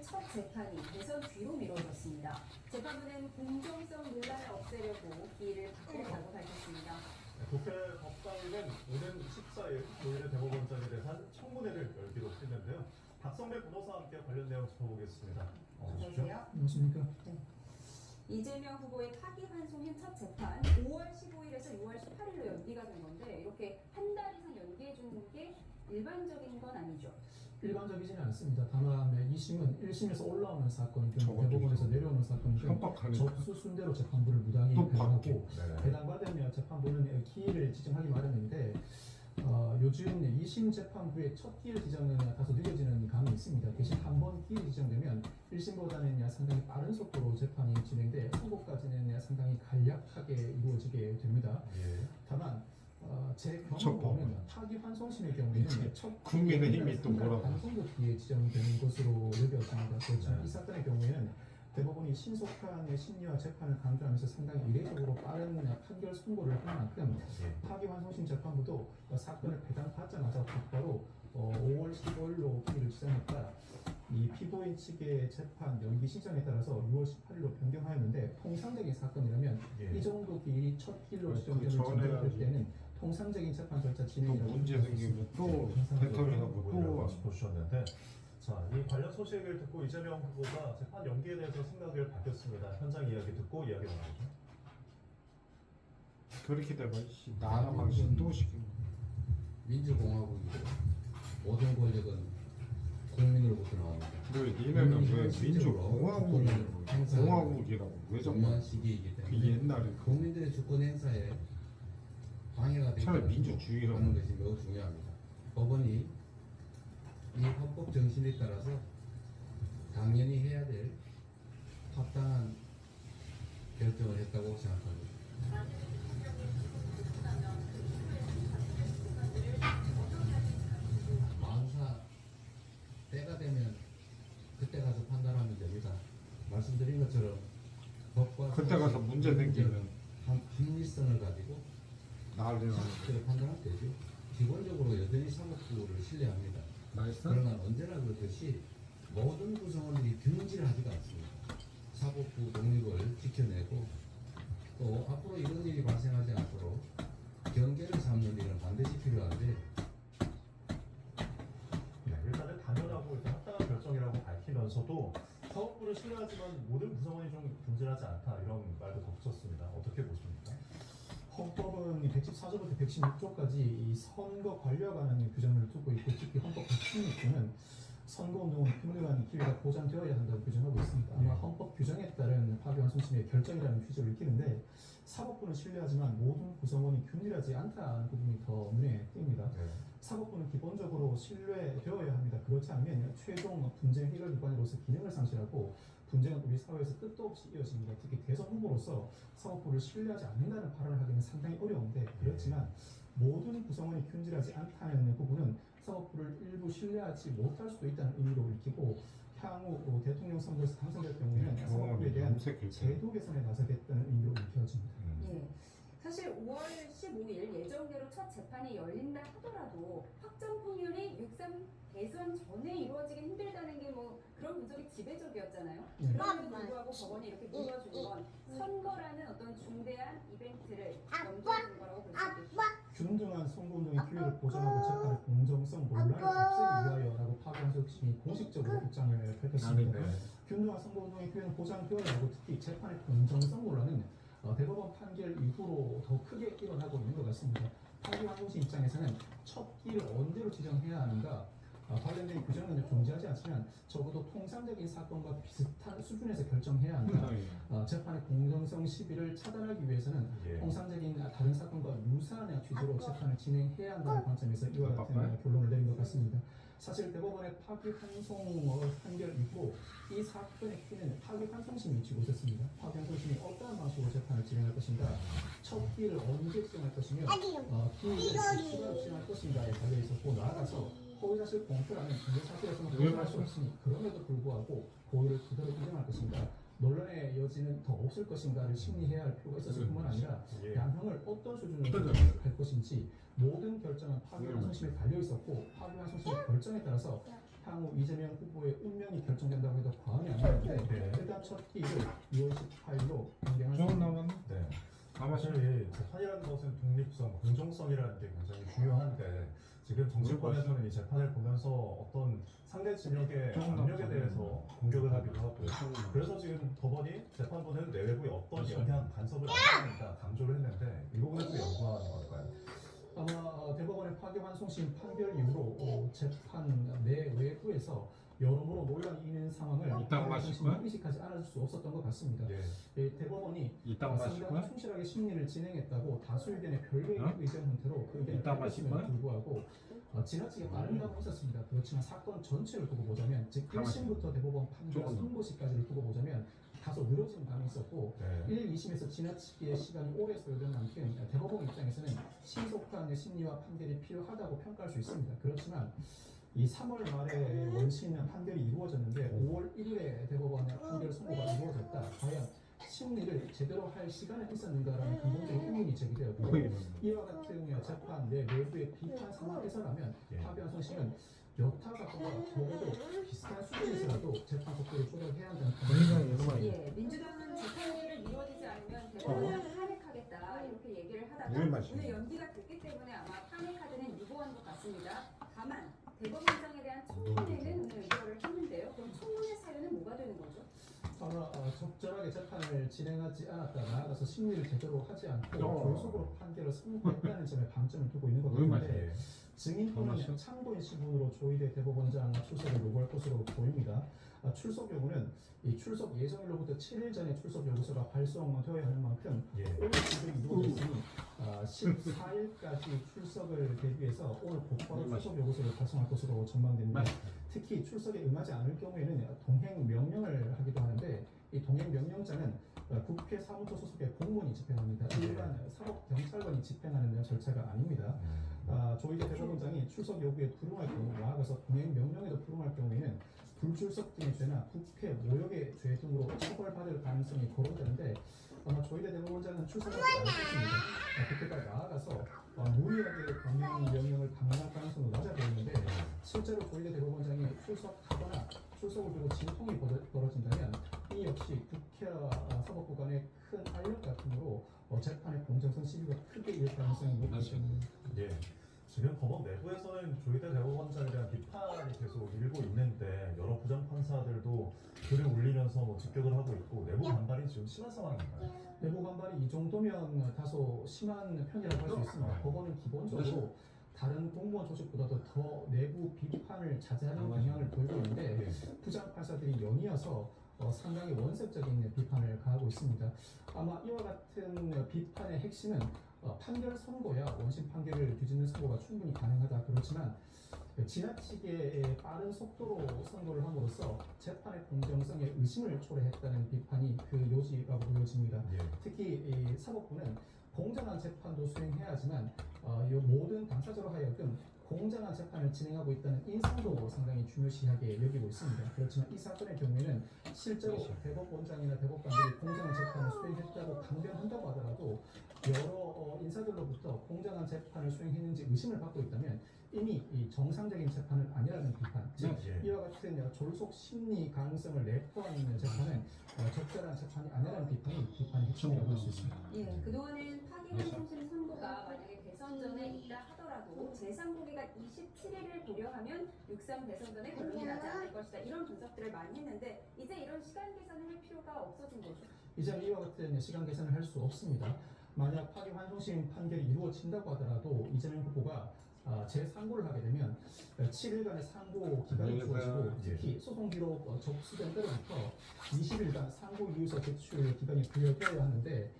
1심의 첫 재판이 대선 뒤로 미뤄졌습니다. 재판부는 공정성 논란을 없애려고 기일을 바꾸겠다고 밝혔습니다. 국회 법사위는 오는 14일 조일의 대법원장에 대한 청문회를 열기로 했는데요. 박성배 변호사와 함께 관련 내용 짚어보겠습니다. 안녕하세요. 안녕하십니까? 이재명 후보의 파기환송인 첫 재판 5월 15일에서 6월 18일로 연기가 된 건데 이렇게 한 달 이상 연기해 주는 게 일반적인 건 아니죠? 일반적이지는 않습니다. 다만 2심은 1심에서 올라오는 사건이든 대법원에서 내려오는 사건이든 협박하는 접수 순대로 재판부를 무당히 또 배정하고 받고. 배당받으면 재판부는 기일을 지정하기 마련인데 요즘 2심 재판부의 첫 기일 지정은 다소 늦어지는 감이 있습니다. 대신 한 번 기일이 지정되면 1심보다는 상당히 빠른 속도로 재판이 진행돼 선고까지는 상당히 간략하게 이루어지게 됩니다. 예. 다만 제 경험을 보면 파기환송심의 경우에는 첫 국민의힘이 또 뭐라고 반송도 기에 지정되는 것으로 여겨집니다. 그렇지만 이 사건의 경우에는 대법원이 신속한 심리와 재판을 강조하면서 상당히 이례적으로 빠른 판결 선고를 한 만큼 파기환송심 재판부도 사건을 배당받자마자 곧바로 5월 15일로 기일을 지정했다. 이 피고인 측의 재판 연기 신청에 따라서 6월 18일로 변경하였는데 통상적인 사건이라면 이 정도 기일이 첫 기일로 지정되는 전제될 때는 통상적인 재판 절차 또 진행이라고 문제 생기면 또 배터리하고 또 말씀해주셨는데, 자, 이 관련 소식을 듣고 이재명 후보가 재판 연기에 대해서 생각을 밝혔습니다. 현장 이야기 듣고 이야기 나누죠. 그렇게 되면 나라 방식 또 시키고 민주공화국이고 모든 권력은 국민으로부터 나옵니다. 왜 니네는 왜 민주공화국이라고 항상 공화국이라고 왜 자꾸 중요한 시기이기 그 때문에 옛날에 국민들의 주권 행사에 방해가 되지 차라리 않도록 민주주의라고. 하는 것이 매우 중요합니다. 법원이 이 헌법 정신에 따라서 당연히 해야 될 합당한 결정을 했다고 생각합니다. 만사 때가 되면 그때 가서 판단하면 됩니다. 말씀드린 것처럼 법과 그때 가서 문제 생기면 합리성을 가지고 난리 나는 그렇게 판단하면 되죠. 기본적으로 여전히 사법부를 신뢰합니다. 나이스? 그러나 언제나 그렇듯이 모든 구성원들이 경질하지가 않습니다. 사법부 독립을 지켜내고 또 앞으로 이런 일이 발생하지 않도록 경계를 삼는 일은 반드시 필요한데 일단은 당연하고 일단 합당한 결정이라고 밝히면서도 사법부를 신뢰하지만 모든 구성원이 좀 분진하지 않다 이런 말도 덧붙였습니다. 어떻게 보십니까? 헌법은 114조부터 116조까지 이 선거 관리와 관한 규정을 두고 있고 특히 헌법 116조는 선거운동은 균등한 기회가 보장되어야 한다고 규정하고 있습니다. 아마 헌법 규정에 따른 파기환송심의 결정이라는 취지를 읽히는데 사법부는 신뢰하지만 모든 구성원이 균일하지 않다는 부분이 더 눈에 띕니다. 사법부는 기본적으로 신뢰되어야 합니다. 그렇지 않으면 최종 분쟁 해결 기관으로서 기능을 상실하고 분쟁은 우리 사회에서 끝도 없이 이어집니다. 특히 대선 후보로서 사법부를 신뢰하지 않는다는 발언을 하기는 상당히 어려운데 그렇지만 모든 구성원이 균질하지 않다는 부분은 사법부를 일부 신뢰하지 못할 수도 있다는 의미로 읽히고 향후 대통령 선거에서 당선될 경우에는 사법부에 대한 제도 개선에 나서겠다는 의미로 읽혀집니다. 예. 사실 5월 15일 예정대로 첫 재판이 열린다 하더라도 확정 폭렬이 6.3 대선 전에 이루어지긴 힘들다는 게 뭐 그런 분석이 지배적이었잖아요. 그럼에도 불구하고 법원이 이렇게 미뤄준 건 선거라는 어떤 중대한 이벤트를 염두에 둔 거라고 볼 수 있겠죠. 균등한 선거운동의 기회를 보장하고 재판의 공정성 논란을 없애기 위하여라고 파기환송심이 공식적으로 입장을 밝혔습니다. 균등한 선거운동의 기회는 보장되어야 하고 특히 재판의 공정성 논란은 대법원 판결 이후로 더 크게 일어나고 있는 것 같습니다. 파기환송심 입장에서는 첫 기를 언제로 지정해야 하는가 관련된 규정은 존재하지 않지만 적어도 통상적인 사건과 비슷한 수준에서 결정해야 한다. 재판의 공정성 시비를 차단하기 위해서는 통상적인 다른 사건과 유사한 취지로 재판을 진행해야 한다는 관점에서 이와 같은 결론을 내린 것 같습니다. 사실 대법원의 파기환송 판결 이후 이 사건의 키는 파기환송심이 지고 있었습니다. 파기환송심이 어떠한 방식으로 재판을 진행할 것인가, 첫 기를 언제 지정할 것이며 기일을 추가로 지정할 것인가에 달려 있었고 나아가서 허위사실 공표라는 근거 사실에서는 거짓할 수 없으니 그럼에도 불구하고 고의를 그대로 인정할 것인가 논란의 여지는 더 없을 것인가를 심리해야 할 필요가 있었을 뿐만 아니라 양형을 어떤 수준으로 할 것인지 모든 결정은 파기환송심에 달려 있었고 파기환송심의 결정에 따라서 향후 이재명 후보의 운명이 결정된다고 해도 과언이 아니었는데 네. 일단 첫 기일을 2월 18일로 변경할 수 조금 있습니다. 남았네. 네. 남았어. 사실 이 재판이라는 것은 독립성, 공정성이라는 게 굉장히 중요한데 지금 정치권에서는 이 재판을 보면서 어떤 상대 진영의 조금 압력에 더 대해서 공격을 하기도 하고요. 그래서 지금 법원이 재판부는 내외부의 어떤 영향, 간섭을 안 한다 강조를 했는데 이 부분에 또 연구하는 걸까요? 아마 대법원의 파기환송심 판결 이후로 재판 내외부에서 여러모로 논란이 있는 상황을 이따가 마실 거야? 인식하지 않을 수 없었던 것 같습니다. 예. 대법원이 이따가 마실 상당히 거야? 충실하게 심리를 진행했다고 다수 의견의 별개의 어? 의견 형태로 그 의견을 이따 마실 밝혔음에도 거야? 불구하고 지나치게 빠른 감은 있었습니다. 그렇지만 사건 전체를 두고 보자면 즉 다 마실 1심부터 대법원 판결 조금 더. 선고시까지를 두고 보자면 다소 늘어진 감이 있었고 네. 1, 2심에서 지나치게 시간이 오래 소요된 만큼 대법원 입장에서는 신속한 심리와 판결이 필요하다고 평가할 수 있습니다. 그렇지만 이 3월 말에 원심 판결이 이루어졌는데 5월 1일에 대법원의 판결 선고가 이루어졌다. 과연 심리를 제대로 할 시간은 있었는가라는 근본적인 의문이 제기되었고 이와 같은 재판 내 내부의 비판 상황에서라면 예. 파기환송심은 여타 사건과 적어도 비슷한 수준에서라도 재판 속도를 조절해야 한다는 예, 민주당은 재판이 이루어지지 않으면 대법원을 탄핵하겠다 이렇게 얘기를 하다가 물 마시네. 오늘 연기가 됐기 때문에 아마 탄핵 카드는 유보한 것 같습니다. 다만 대법원장에 대한 청문회는 오늘 의결을 했는데요. 그럼 청문회 사유는 뭐가 되는 거죠? 아마 적절하게 재판을 진행하지 않았다 나아가서 심리를 제대로 하지 않고 어. 졸속으로 판결을 선고했다는 점에 방점을 두고 있는 것 물 같은데 예. 증인 또는 마셔? 참고인 신분으로 조희대 대법원장 출석을 요구할 것으로 보입니다. 출석 요구는 이 출석 예정일로부터 7일 전에 출석 요구서가 발송되어야 하는 만큼 예. 오늘 지금 이루어졌으니 14일까지 출석을 대비해서 오늘 곧바로 출석 요구서를 발송할 것으로 전망됩니다. 특히 출석에 응하지 않을 경우에는 동행 명령을 하기도 하는데 이 동행 명령자는 국회 사무처 소속의 공무원이 집행합니다. 일반 사법경찰관이 집행하는 절차가 아닙니다. 조희대 대법원장이 출석 요구에 불응할 경우 나아가서 동행 명령에도 불응할 경우에는 불출석 등의 죄나 국회 모욕의 죄 등으로 처벌받을 가능성이 거론되는데 아마 조희대 대법원장은 출석하지 않겠습니다. 그때까지 나아가서 무리하게 동행 명령을 강행할 가능성도 낮아 보이는데 실제로 조희대 대법원장이 출석하거나 출석을 두고 진통이 벌어진다면 이 역시 국회와 사법부 간의 큰 알력 같으므로 재판의 공정성 시비가 크게 일 가능성이 높죠. 예. 지금 법원 내부에서는 조희대 대법원장에 대한 비판이 계속 일고 있는데 여러 부장판사들도 글을 올리면서 뭐 직격을 하고 있고 내부 반발이 지금 심한 상황인가요? 내부 반발이 이 정도면 다소 심한 편이라고 할 수 있습니다. 법원은 기본적으로 다른 공무원 조직보다도 더 내부 비판을 자제하는 경향을 보이고 있는데 부장판사들이 연이어서 상당히 원색적인 비판을 가하고 있습니다. 아마 이와 같은 비판의 핵심은 판결 선고야 원심 판결을 뒤집는 선고가 충분히 가능하다. 그렇지만 지나치게 빠른 속도로 선고를 함으로써 재판의 공정성에 의심을 초래했다는 비판이 그 요지라고 보여집니다. 예. 특히 이 사법부는 공정한 재판도 수행해야 하지만 이 모든 당사자로 하여금 공정한 재판을 진행하고 있다는 인상도 상당히 중요시하게 여기고 있습니다. 그렇지만 이 사건의 경우에는 실제로 대법원장이나 대법관들이 공정한 재판을 수행했다고 강변한다고 하더라도 여러 인사들로부터 공정한 재판을 수행했는지 의심을 받고 있다면 이미 이 정상적인 재판은 아니라는 비판, 즉 예. 이와 같은 졸속 심리 가능성을 내포하는 재판은 적절한 재판이 아니라는 비판의 핵심이라고 할 수 있습니다. 예, 그동안은 파기환송심 선고가 만약에 대선 전에 있다 하더라도 제3국회가 27일을 고려하면 6.3 대선 전에 결론이 나지 않을 것이다. 이런 분석들을 많이 했는데 이제 이런 시간 계산을 할 필요가 없어진 거죠. 이제는 이와 같은 시간 계산을 할 수 없습니다. 만약 파기환송심 판결이 이루어진다고 하더라도 이재명 후보가 재상고를 하게 되면 7일간의 상고 기간이 주어지고 특히 소송 기록 접수된 때로부터 20일간 상고 이유서 제출 기간이 부여되어야 하는데